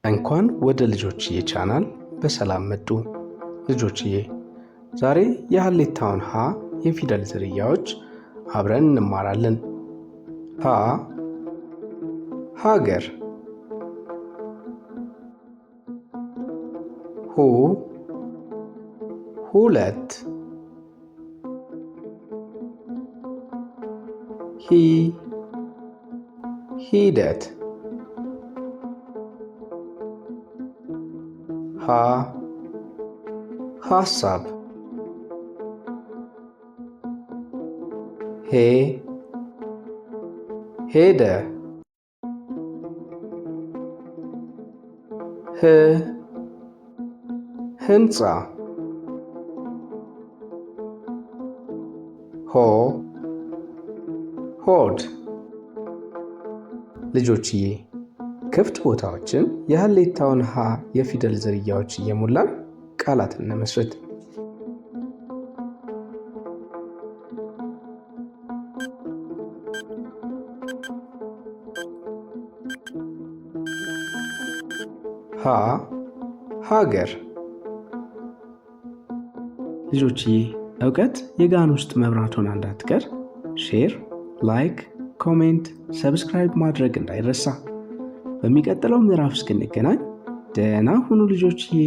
እንኳን ወደ ልጆችዬ ቻናል በሰላም መጡ። ልጆችዬ ዛሬ የሀሌታውን ሀ የፊደል ዝርያዎች አብረን እንማራለን። ሀ ሀገር፣ ሁ ሁለት፣ ሂ ሂደት፣ ሀ ሐሳብ፣ ሄ ሄደ፣ ህ ህንፃ፣ ሆ ሆድ። ልጆችዬ ክፍት ቦታዎችን የሀሌታውን ሀ የፊደል ዝርያዎች እየሞላን ቃላትን እንመስርት። ሀ ሀገር። ልጆችዬ እውቀት የጋን ውስጥ መብራት ሆና እንዳትቀር ሼር፣ ላይክ፣ ኮሜንት፣ ሰብስክራይብ ማድረግ እንዳይረሳ። በሚቀጥለው ምዕራፍ እስክንገናኝ ደህና ሁኑ ልጆችዬ።